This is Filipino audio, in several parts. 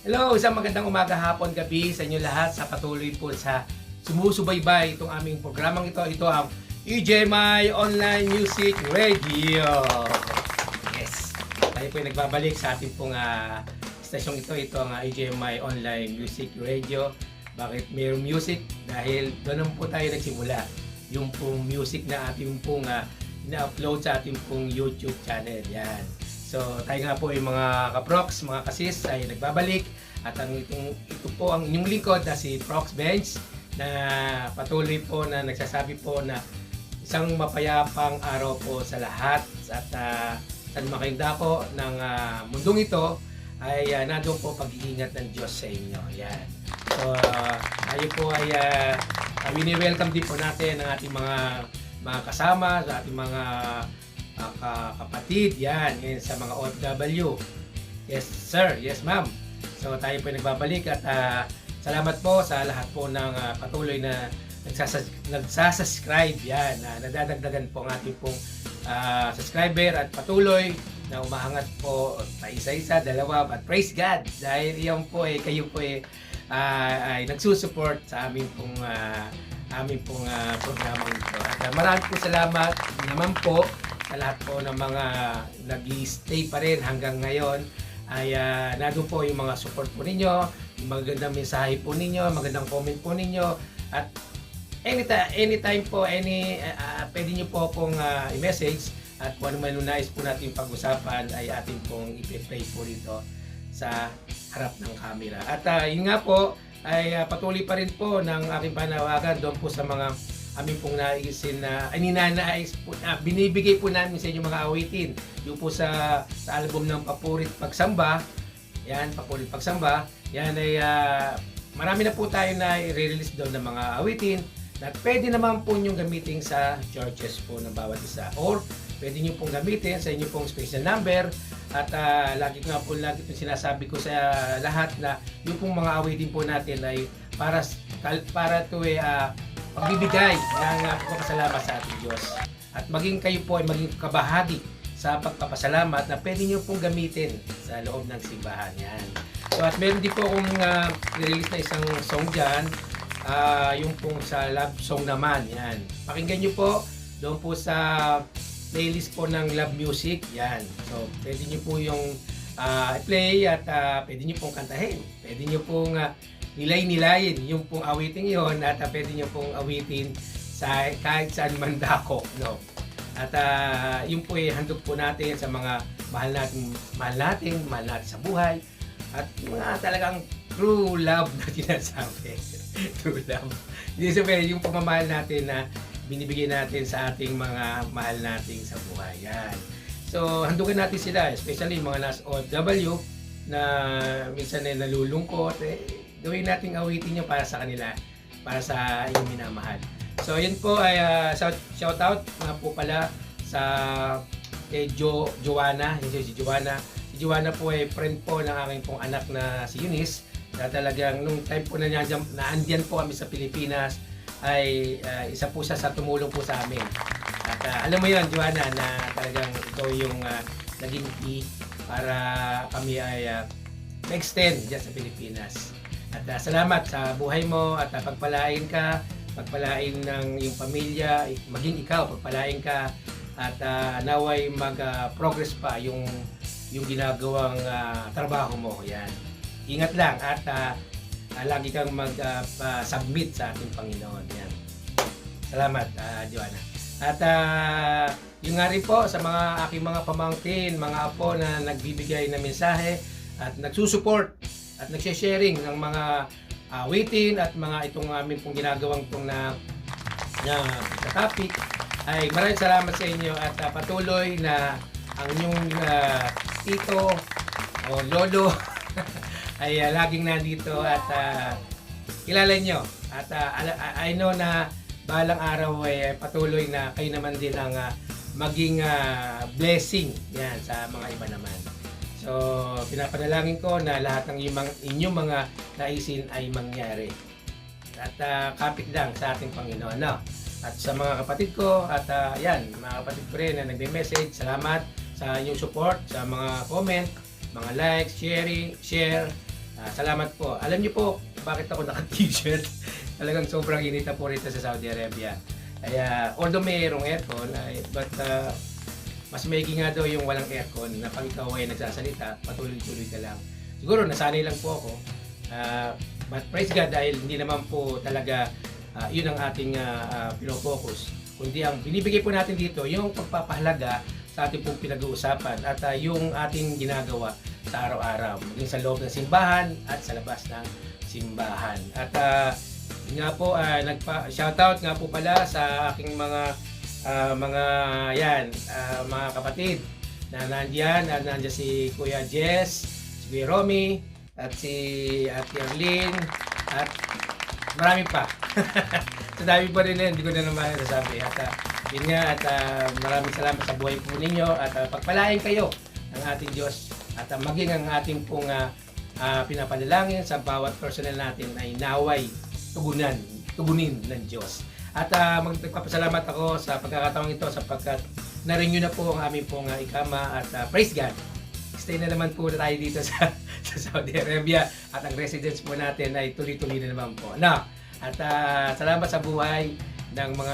Hello, isang magandang umaga, hapon, gabi sa inyo lahat sa patuloy po sa sumusubaybay itong aming programang ito. Ito ang EJMI Online Music Radio. Yes, tayo po ay nagbabalik sa ating pong stasyong ito. Ito ang EJMI Online Music Radio. Bakit mayroong music? Dahil doon naman po tayo nagsimula. Yung pong music na ating pong ina-upload sa ating pong YouTube channel. Yan. So tayo nga po ay mga kaprox, mga kasis ay nagbabalik at ito po ang inyong lingkod na si Prox Benz na patuloy po na nagsasabi po na isang mapayapang araw po sa lahat at saan makindako ng mundong ito ay nandoon po pag-iingat ng Diyos sa inyo. Yan. So tayo po ay wini-welcome din po natin ang ating mga kasama, sa ating mga kapatid, yan sa mga OFW. Yes sir, yes ma'am. So tayo po nagbabalik at salamat po sa lahat po ng patuloy na nagsasubscribe, yan. Nadadagdagan po ang ating pong subscriber at patuloy na umaangat po pa isa-isa, dalawa, but praise God dahil yan po kayo po ay nagsusupport sa aming pong programang ito. At maraming po salamat naman po sa lahat po ng mga nag-stay pa rin hanggang ngayon ay nandun po yung mga support po ninyo, yung magandang mensahe po ninyo, magandang comment po ninyo at anytime po, pwede nyo po akong i-message at kung ano man nais po natin pag-usapan ay atin pong i-play po dito sa harap ng camera. At yun nga po ay patuloy pa rin po ng aking panawagan doon po sa mga aming pong naisin na ninanais po, binibigay po namin sa inyo mga awitin. Yung po sa album ng Papurit Pagsamba, yan, Papurit Pagsamba, yan ay marami na po tayo na i-release doon ng mga awitin na pwede naman po nyong gamitin sa churches po ng bawat isa or pwede nyo pong gamitin sa inyo pong special number at lagi itong sinasabi ko sa lahat na yung pong mga awitin po natin ay para ito pagbibigay ng pagpapasalamat sa ating Diyos. At maging kayo po ay maging kabahagi sa pagpapasalamat na pwede nyo pong gamitin sa loob ng simbahan. Yan. So at meron din po akong release na isang song dyan, yung pong sa love song naman. Yan. Pakinggan nyo po doon po sa playlist po ng Love Music. Yan. So pwede nyo po yung play at pwede nyo pong kantahin. Pwede nyo pong nilay-nilayin yung pong awitin yon at pwede nyo pong awitin sa kahit saan man dako, no? At yun po handog po natin sa mga mahal natin sa buhay at mga talagang true love na sinasabi. True love. Hindi sabihin yung pagmamahal natin na binibigay natin sa ating mga mahal natin sa buhay. Yan. So handugan natin sila, especially mga nasa OFW na minsan ay nalulungkot, gawin natin awitin nyo para sa kanila, para sa inyong minamahal. So yun po ay shout out nga po pala sa Joanna, si Joanna. Si Joanna po ay friend po ng aking pong anak na si Eunice na talagang nung time po na andyan po kami sa Pilipinas ay isa po siya sa tumulong po sa amin. At alam mo yun Joanna na talagang ito yung naging key para kami ay ma-extend dyan sa Pilipinas. At salamat sa buhay mo at pagpalain ka, pagpalain ng iyong pamilya, maging ikaw, pagpalain ka at naway mag-progress pa yung ginagawang trabaho mo. Yan. Ingat lang at lagi kang mag-submit sa ating Panginoon. Yan. Salamat, Joanna. At yung nga rin po sa mga aking mga pamangkin, mga apo na nagbibigay ng mensahe at nagsusupport at nagsha-sharing ng mga awitin at mga itong aming pong ginagawang itong na topic ay maraming salamat sa inyo at patuloy na ang inyong tito o lolo ay laging nandito at kilala nyo at I know na balang araw ay patuloy na kayo naman din ang maging blessing yan sa mga iba naman. So, pinapanalangin ko na lahat ng inyong mga naisin ay mangyari. At kapit lang sa ating Panginoon. No? At sa mga kapatid ko, at yan, mga kapatid ko rin na nagme-message, salamat sa inyong support, sa mga comment, mga likes, share, Salamat po. Alam niyo po bakit ako naka-t-shirt? Talagang sobrang init na po rito sa Saudi Arabia. Kaya although mayroong aircon, but mas maigi nga daw yung walang aircon na pag ikaw ay nagsasalita, patuloy-tuloy ka lang. Siguro nasanay lang po ako. But praise God dahil hindi naman po talaga yun ang ating pinofocus. Kundi ang binibigay po natin dito yung pagpapahalaga sa ating pong pinag-uusapan at yung ating ginagawa sa araw-araw, maging sa loob ng simbahan at sa labas ng simbahan. At nga po, shoutout nga po pala sa aking mga mga kapatid na nandiyan si Kuya Jess, si Kuya Romy, at si Ate Arlene, at marami pa. Sa dami pa rin hindi ko na naman nasabi. At yun nga, at maraming salamat sa buhay po ninyo at pagpalain kayo ng ating Diyos at maging ang ating pong pinapanalangin sa bawat personal natin ay naway tugunin ng Diyos. At magpapasalamat ako sa pagkakataong ito sapagkat na-renew na po ang aming pong ikama at praise God. Stay na naman po na tayo dito sa Saudi Arabia at ang residence po natin ay tuloy-tuloy na naman po. At salamat sa buhay ng mga,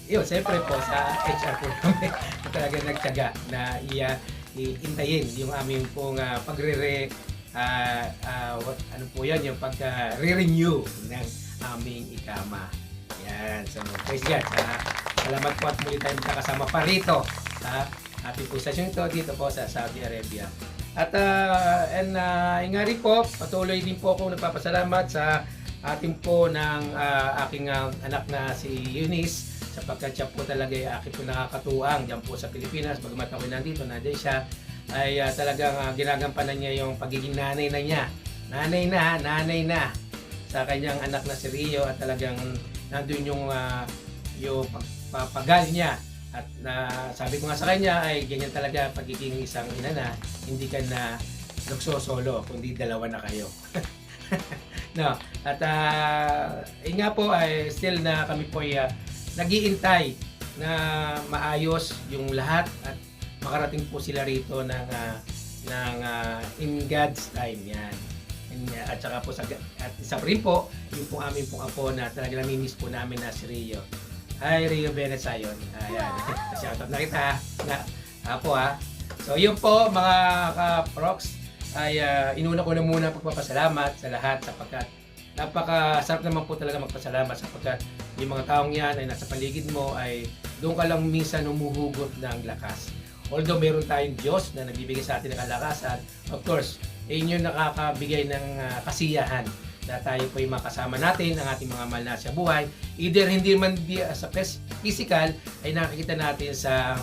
yun, siyempre po sa HR po namin talaga nagtyaga na iintayin yung aming pong ano po yan, yung pagka-renew ng aming ikama. Yan, so praise God. Salamat po at muli tayong magkakasama pa rito sa ating po stasyon dito po sa Saudi Arabia. At nga rin po, patuloy din po ako nagpapasalamat sa ating po ng aking anak na si Eunice sapagkat siya po talaga ay aking po nakakatuwang dyan po sa Pilipinas. Bagamat ako nandiyan siya, ay talagang ginagampanan niya yung pagiging nanay na niya. Nanay na sa kanyang anak na si Rio at talagang nandun yung pagpapagal niya. At sabi ko nga sa kanya ay ganyan talaga pagiging isang ina na hindi ka na nagsosolo kundi dalawa na kayo. No, at nga po ay still na kami po ay nag-iintay na maayos yung lahat at makarating po sila rito ng in God's time yan. At saka po at isa rin po yung pong aming pong apo na talaga namimiss po namin na si Rio. Hi Rio Bennett Sayon. Ayan. Shoutout na kita. Apo So yun po mga ka-prox ay inuna ko na muna pagpapasalamat sa lahat sapagkat napakasarap naman po talaga magpasalamat sapagkat yung mga taong yan ay nasa paligid mo ay doon ka lang minsan humuhugot ng lakas. Although meron tayong Diyos na nagbibigay sa atin ng kalakasan, of course, yun yung nakakabigay ng kasiyahan na tayo po yung makasama natin ang ating mga mahal na sa buhay. Either hindi man sa physical ay nakikita natin sa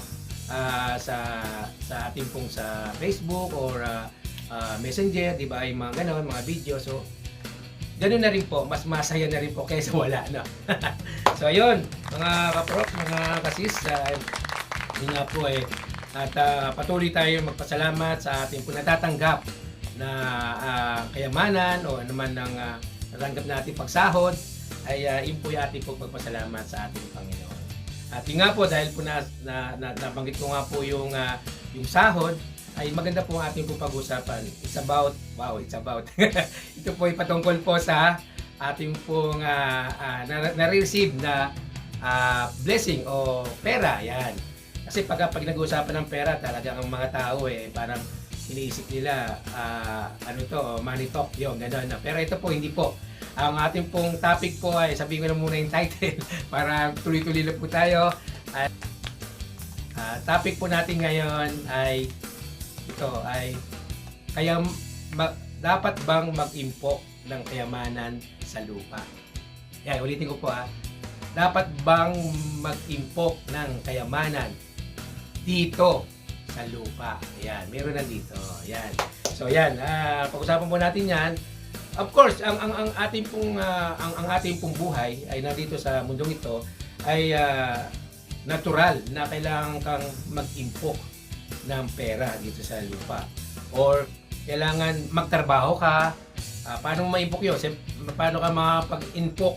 ating pong sa Facebook or Messenger, di ba? Yung mga ganon, mga video. So, ganoon na rin po, mas masaya na rin po kaysa wala, no? So, ayun, mga kaprok, mga kasis, yun nga po at patuloy tayo magpasalamat sa ating po natatanggap na kayamanan o naman ng natanggap natin pagsahod, ay yun po yung ating po pagpasalamat sa ating Panginoon. At yun nga po, dahil po nabanggit ko nga po yung sahod, ay maganda po ang ating po pag-usapan. It's about ito po ay patungkol po sa ating pong na-receive na blessing o pera. Yan. Kasi pag nag-uusapan ng pera, talagang ang mga tao parang iniisip nila money talk yun, gano'n. Pero ito po, hindi po. Ang ating pong topic po ay, sabihin ko na muna yung title para tuloy-tuloy na po tayo. Topic po natin ngayon ay dapat bang mag-impok ng kayamanan sa lupa? Yan, ulitin ko po dapat bang mag-impok ng kayamanan dito sa lupa? Yan, meron na dito. Yan. So yan, pag-usapan po natin yan. Of course, ang ating pong buhay ay nandito sa mundong ito ay natural na kailangan kang mag-impok ng pera dito sa lupa. Or kailangan magtrabaho ka. Paano mo ma-impok yun? Paano ka makapag-impok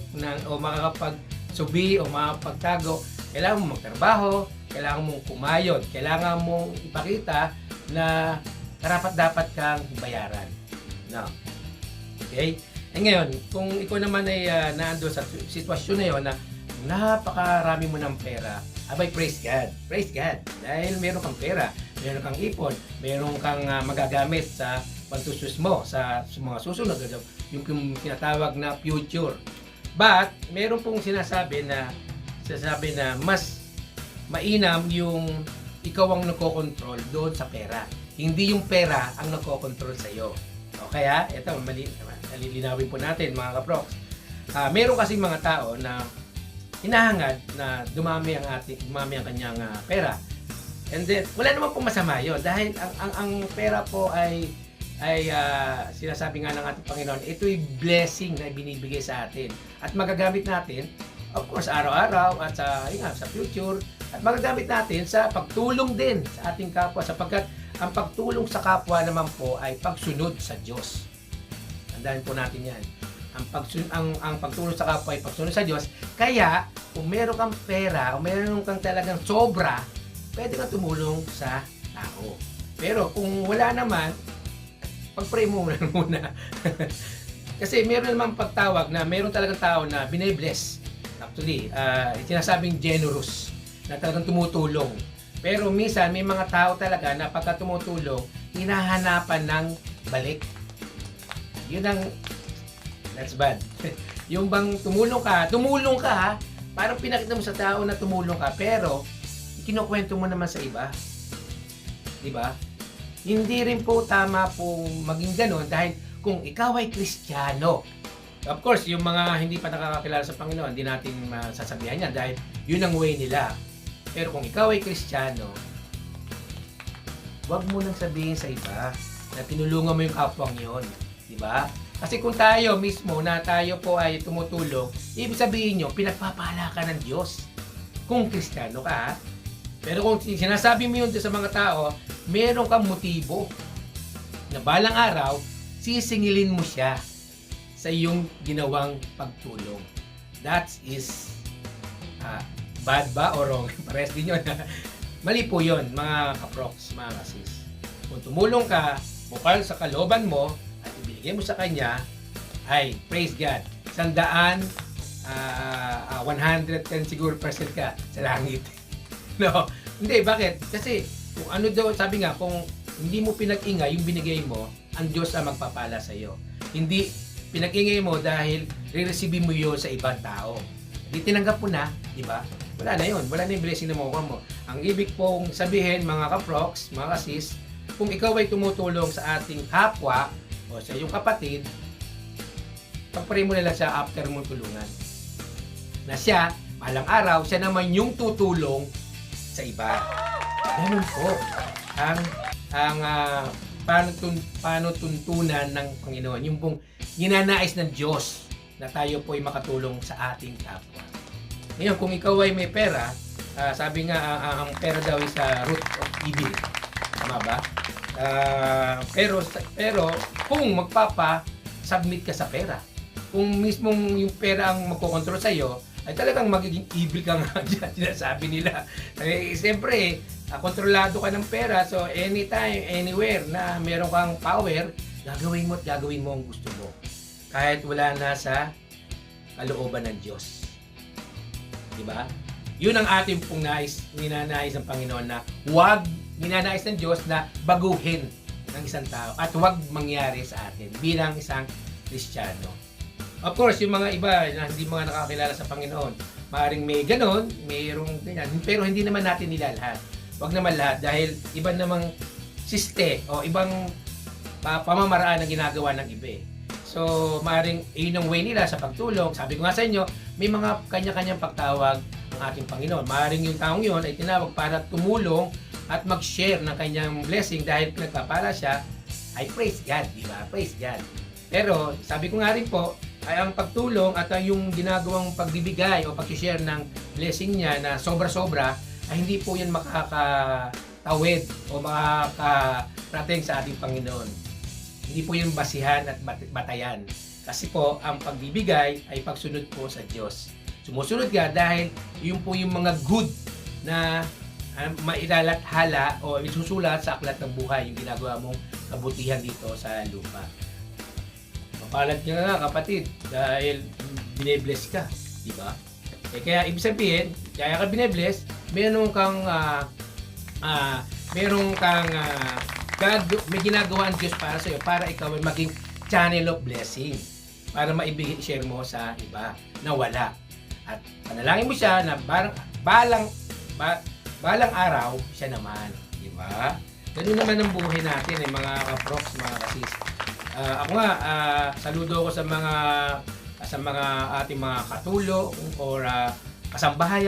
o makakapag-subi o makapagtago? Kailangan mo magtrabaho, kailangan mong kumayod, kailangan mong ipakita na karapat-dapat kang bayaran. No. Okay? Eh ngayon, kung ikaw naman ay naando sa sitwasyon na yun na napakarami mo ng pera, abay praise God. Praise God. Dahil meron kang pera, meron kang ipon, meron kang magagamit sa pagtusus mo sa mga susunod, yung tinatawag na future. But, meron pong sinasabi na mas mainam yung ikaw ang nagko-control doon sa pera. Hindi yung pera ang nagko-control sa iyo. O kaya, ito, malilinawin po natin mga kaproks. Meron kasing mga tao na hinahangad na dumami ang kanyang pera. And then, wala naman pong masama yun dahil ang pera po ay sinasabi nga ng ating Panginoon, ito'y blessing na binibigay sa atin. At magagamit natin, of course, araw-araw at sa future. At magagamit natin sa pagtulong din sa ating kapwa sapagkat ang pagtulong sa kapwa naman po ay pagsunod sa Diyos. Tandaan po natin yan. Ang pagtulong sa kapwa ay pagsunod sa Diyos. Kaya, kung meron kang pera, kung meron kang talagang sobra, pwede kang tumulong sa tao. Pero kung wala naman, pag-pray mo muna. Kasi meron naman pagtawag na meron talagang tao na bine-bless. Actually, sinasabing generous na talagang tumutulong. Pero minsan may mga tao talaga na pagka tumutulong, hinahanapan ng balik. Yun ang that's bad. Yung bang tumulong ka ha, parang pinakita mo sa tao na tumulong ka, pero kinukwento mo naman sa iba. Di ba? Hindi rin po tama pong maging ganon dahil kung ikaw ay Kristiyano, of course, yung mga hindi pa nakakakilala sa Panginoon, hindi natin masasabihan yan dahil yun ang way nila. Pero kung ikaw ay Kristiyano, huwag mo nang sabihin sa iba na tinulungan mo yung kapwang yun. Di ba? Kasi kung tayo mismo na tayo po ay tumutulong, ibig sabihin nyo, pinagpapala ka ng Diyos. Kung Kristiyano ka, ha? Pero kung sinasabi mo yun sa mga tao, meron kang motibo na balang araw, sisingilin mo siya sa iyong ginawang pagtulong. That is bad ba o wrong? Parehas din yun. Mali po yun, mga kaproks, mga kasis. Kung tumulong ka, bukal sa kalooban mo, at ibigay mo sa kanya, ay praise God. 100, 110 siguro percent ka sa langit. No, hindi, bakit? Kasi kung ano daw, sabi nga, kung hindi mo pinag-ingay yung binigay mo, ang Diyos ang magpapala sa iyo. Hindi pinag-ingay mo dahil re-receive mo yun sa ibang tao. Hindi tinanggap mo na, di ba? Wala na yun. Wala na yung blessing na makuha mo. Ang ibig pong sabihin, mga kaproks, mga kasis, kung ikaw ay tumutulong sa ating kapwa o sa iyong kapatid, pag-pray mo nila siya after mong tulungan. Na siya, malang araw, siya naman yung tutulong sa iba. Ganun po ang panutuntunan ng Panginoon. Yung pong ginanais ng Diyos na tayo po ay makatulong sa ating kapwa. Ngayon, kung ikaw ay may pera, sabi nga ang pera daw is root of evil. Tama ba? Pero kung magpapa-submit ka sa pera, kung mismong yung pera ang magkokontrol sa iyo, ay talagang magiging evil ka nga dyan, sinasabi nila. Siyempre, kontrolado ka ng pera, so anytime, anywhere na meron kang power, gagawin mo ang gusto mo. Kahit wala na sa kalooban ng Diyos. Diba? Yun ang ating pong ninanais ng Panginoon na ninanais ng Diyos na baguhin ng isang tao at huwag mangyari sa atin bilang isang Kristiyano. Of course, yung mga iba na hindi mga nakakilala sa Panginoon, maaaring may ganon, mayroong ganyan, pero hindi naman natin nilalahat. Huwag naman lahat dahil iba namang o ibang pamamaraan ang ginagawa ng iba. So, maaaring yun ang way nila sa pagtulong. Sabi ko nga sa inyo, may mga kanya-kanyang pagtawag ang ating Panginoon. Maaaring yung taong yun ay tinawag para tumulong at mag-share ng kanyang blessing dahil pinagpapala siya, ay praise God, di ba? Praise God. Pero, sabi ko nga rin po, ay ang pagtulong at yung ginagawang pagbibigay o pag-share ng blessing niya na sobra-sobra ay hindi po yan makakatawid o makakarating sa ating Panginoon. Hindi po yung basihan at batayan. Kasi po, ang pagbibigay ay pagsunod po sa Diyos. Sumusunod ka dahil yun po yung mga good na mailalathala o isusulat sa aklat ng buhay yung ginagawa mong kabutihan dito sa lupa. kapalad ka nga kapatid dahil binebless ka, di ba? Kaya ibig sabihin, kaya ka binebless, meron kang may ginagawa ang Diyos para sa iyo para ikaw ay maging channel of blessing para maibigay share mo sa iba na wala. At panalangin mo siya na balang araw siya naman, di ba? Ganun naman ang buhay natin mga kaproks, mga kasis. Ako nga, saludo ako sa mga ating mga katulong or kasambahay,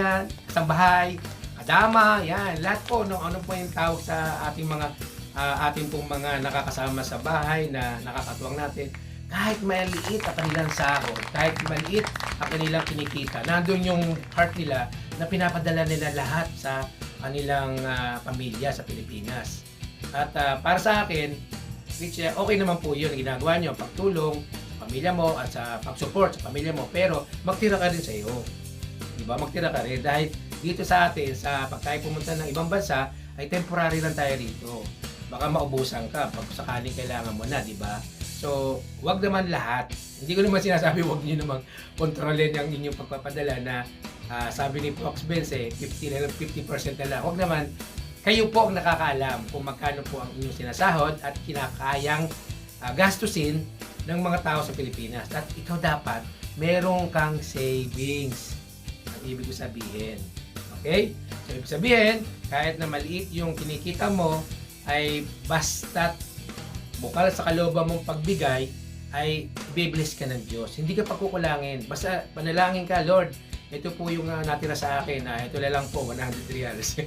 kadama, yan, lahat po ano po yung tawag sa ating mga ating pong mga nakakasama sa bahay na nakakatuwang natin. Kahit maliit ang kanilang sahod, kahit maliit ang kanilang kinikita, nandun yung heart nila na pinapadala nila lahat sa kanilang pamilya sa Pilipinas. At para sa akin, which okay naman po yun, ginagawa nyo, pagtulong sa pamilya mo at sa pag-support sa pamilya mo, pero magtira ka rin sa iyo. Diba? Magtira ka rin dahil dito sa atin, sa pag tayo pumunta ng ibang bansa, ay temporary lang tayo dito. Baka maubusan ka pag sakaling kailangan mo na, di ba? So, wag naman lahat. Hindi ko naman sinasabi wag niyo namang kontrolin ang inyong pagpapadala na sabi ni Prox Benz 50% na lang. Wag naman. Kayo po ang nakakaalam kung magkano po ang inyong sinasahod at kinakayang gastusin ng mga tao sa Pilipinas. At ikaw dapat meron kang savings. Ang ibig ko sabihin. Okay? So, ibig sabihin, kahit na maliit yung kinikita mo, ay basta't bukal sa kalooban mong pagbigay, ay i-bless ka ng Diyos. Hindi ka pagkukulangin. Basta panalangin ka, Lord, ito po yung natira sa akin. Ito na lang po, 100 reals.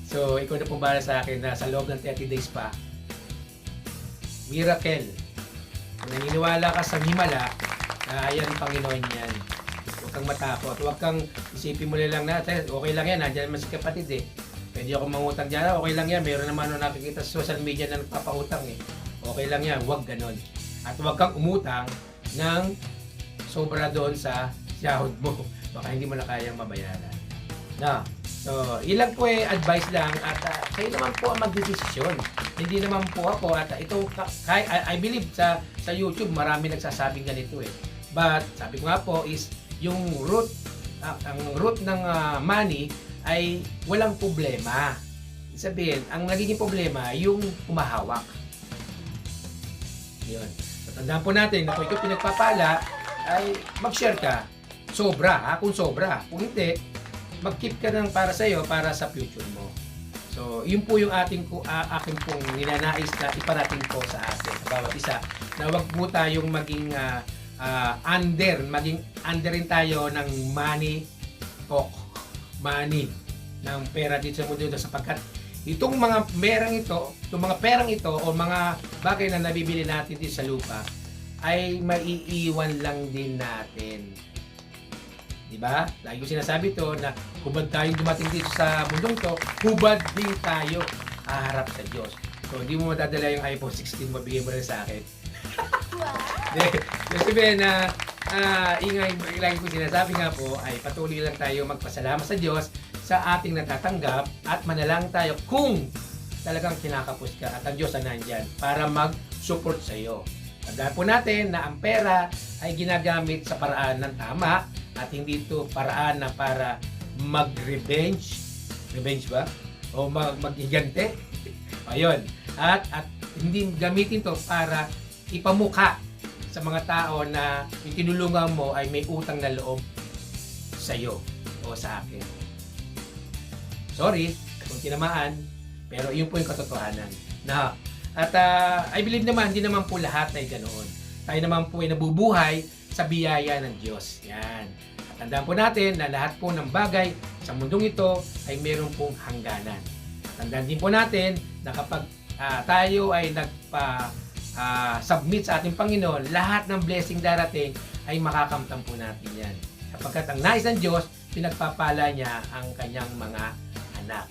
So, ikaw na po bahala sa akin na sa loob ng 30 days pa. Miracle. Kung naniniwala ka sa himala, ayan ang Panginoon yan. Huwag kang matakot. Huwag kang isipin mo lang na, okay lang yan, nandiyan naman si kapatid Pwede ako mangutang dyan, okay lang yan. Meron naman nakikita sa social media na nagpapautang Okay lang yan, huwag ganon. At huwag kang umutang ng sobra doon sa sahod mo. Baka hindi mo na kayang mabayaran. So, ilang po advice lang at kayo naman po ang magdedesisyon. Hindi naman po ako at ito, I believe sa YouTube marami nagsasabing ganito But, sabi ko nga po is yung ang root ng money ay walang problema. Sabihin, ang nagiging problema yung humahawak. Yun. Tandaan po natin na kung ikaw pinagpapala, ay mag-share ka. Sobra, kung sobra. Kung hindi, mag-keep ka ng para sa iyo, para sa future mo. So, yun po yung aking pong ninanais na iparating po sa atin, sa bawat isa. Na wag po tayong maging under rin tayo ng money talk. Money ng pera dito sa mundo sapagkat itong mga perang ito o mga bagay na nabibili natin dito sa lupa ay maiiwan lang din natin. Diba? Lagi ko sinasabi to na hubad tayong dumating dito sa mundong to, hubad din tayo haharap sa Diyos. So hindi mo matadala yung iPhone 16 mo, bigay mo rin sa akin. Wow! Sabihin na lagi ko sinasabi nga po ay patuloy lang tayo magpasalamat sa Diyos sa ating natatanggap at manalangin tayo kung talagang kinakapos ka at ang Diyos ay nandyan para mag-support sa iyo. Tandaan po natin na ang pera ay ginagamit sa paraan ng tama at hindi ito paraan na para mag-revenge. Revenge ba? O mag-higante? Ayun. At hindi gamitin to para ipamukha sa mga tao na yung tinulungan mo ay may utang na loob sa iyo o sa akin. Sorry kung tinamaan, pero yun po yung katotohanan. At I believe naman, hindi naman po lahat ay ganoon. Tayo naman po ay nabubuhay sa biyaya ng Diyos. Yan. At tandaan po natin na lahat po ng bagay sa mundong ito ay meron pong hangganan. At tandaan din po natin na kapag tayo ay submit sa ating Panginoon, lahat ng blessing darating ay makakamtan po natin yan. Kapagkat ang nais ng Diyos, pinagpapala niya ang kanyang mga anak.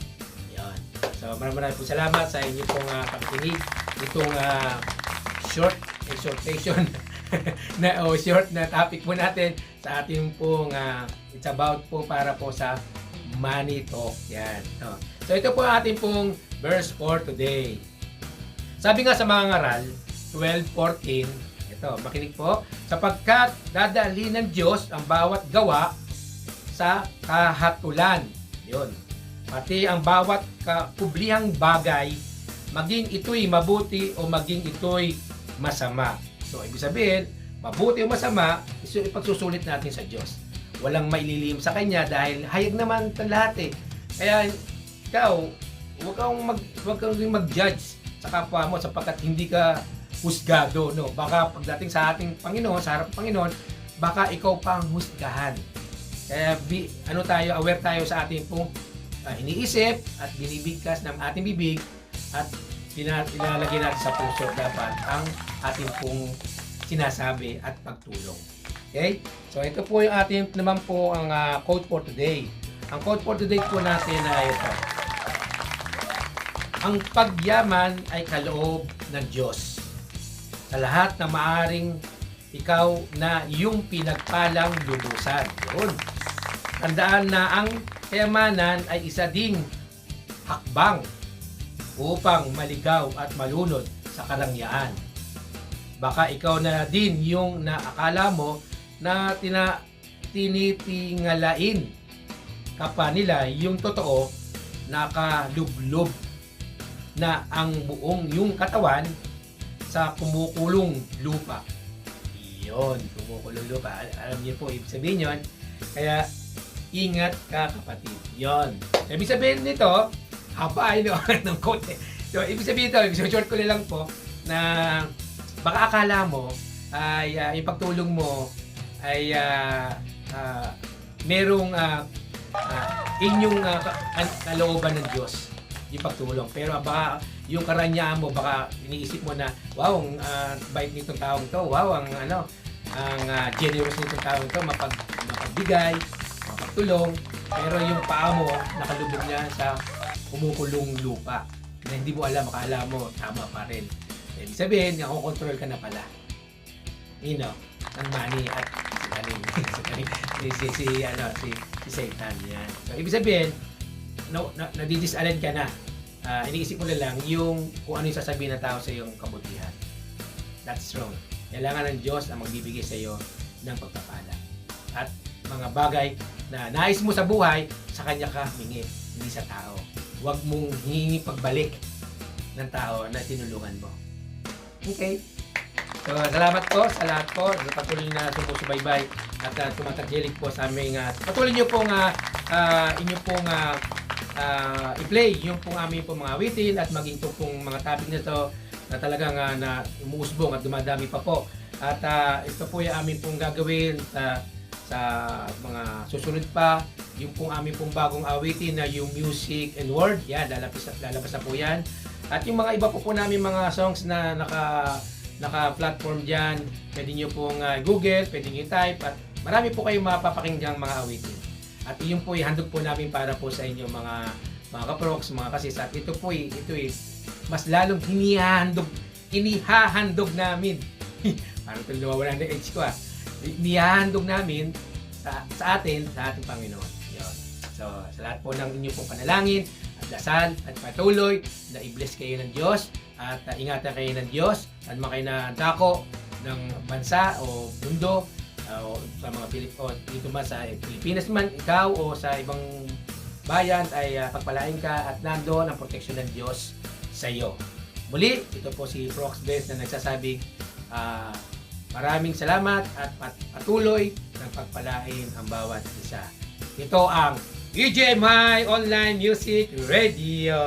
Yan. So maraming po salamat sa inyo pong pakikinig itong short exhortation short na topic po natin sa ating pong it's about po para po sa money talk. Yan. So ito po ang ating pong verse for today. Sabi nga sa mga ngaral 12:14, ito Ito, makinig po. Sapagkat dadalhin ng Diyos ang bawat gawa sa kahatulan. Yun. Pati ang bawat kakublihang bagay, maging ito'y mabuti o maging ito'y masama. So, ibig sabihin, mabuti o masama, ipagsusulit natin sa Diyos. Walang maililihim sa Kanya dahil hayag naman ito lahat eh. Kaya, ikaw, huwag kang mag-judge sa kapwa mo sapagkat hindi ka husgado, no? Baka pagdating sa ating Panginoon, sa harap ng Panginoon, baka ikaw pang husgahan. Kaya aware tayo sa ating pong iniisip at binibigkas ng ating bibig at ilalagay natin sa puso dapat ang ating pong sinasabi at pagtulong. Okay? So ito po yung ating naman po ang quote for today. Ang quote for today po natin ay ito. Ang pagyaman ay kaloob ng Diyos. Sa lahat na maaring ikaw na yung pinagpalang lubusan. Yun. Tandaan na ang kayamanan ay isa ding hakbang upang maligaw at malunod sa karangyaan. Baka ikaw na din yung naakala mo na tinitingalain ka pa nila yung totoo nakalublob na ang buong yung katawan sa kumukulong lupa. Yun, kumukulong lupa. Alam niyo po, ibig sabihin yun. Kaya, ingat ka kapatid. Yun. Ibig sabihin nito, haba no, ng quote. So, ibig sabihin ito, short ko lang po, na baka akala mo ay yung pagtulong mo ay merong inyong kalooban ng Diyos yung pagtulong. Pero baka yung karanyaan mo, baka iniisip mo na, wow, ang bait nitong taong to, wow, ang generous nitong taong to, mapagbigay, mapagtulong, pero yung paa mo, nakalubog niya sa kumukulong lupa na hindi mo alam, akala mo, tama pa rin. Ibig sabihin, nakokontrol ka na pala. Ng money at si Satan. Yan. So, ibig sabihin, nadidisalad ka na. Iniisip mo na lang yung kung ano yung sasabihin ng tao sa iyong kabutihan. That's wrong. Kailangan ng Diyos na magbibigay sa iyo ng pagpapala. At mga bagay na nais mo sa buhay, sa Kanya ka hingi, hindi sa tao. Huwag mong hihingi pagbalik ng tao na tinulungan mo. Okay? So, salamat po sa lahat po sa patuloy na sumusubaybay at tumatagilid po sa aming patuloy nyo pong inyo pong i-play yung pong aming pong mga awitin at maging po pong mga topic na to na talagang na umuusbong at dumadami pa po. At ito po yung aming pong gagawin sa mga susunod pa. Yung pong aming pong bagong awitin na yung music and word. Yan, lalabas na po yan. At yung mga iba po namin mga songs na naka-platform dyan, pwede nyo pong Google, pwede nyo type, at marami po kayong mapapakinggang mga awitin. At yun po handog po namin para po sa inyo mga kaproks, mga kasis. At ito po mas lalong inihahandog namin. Parang ito nawawala ng edge ko inihahandog namin sa ating Panginoon. Yun. So, sa lahat po ng inyo pong panalangin at dasal at patuloy na i-bless kayo ng Diyos at ingatan kayo ng Diyos at kayo na dako ng bansa o mundo o sa mga dito man sa Pilipinas man, ikaw o sa ibang bayan ay pagpalain ka at nandoon ang proteksyon ng Diyos sa iyo. Muli, ito po si Prox Bez na nagsasabing maraming salamat at patuloy ng pagpalain ang bawat isa. Ito ang EJMI Online Music Radio.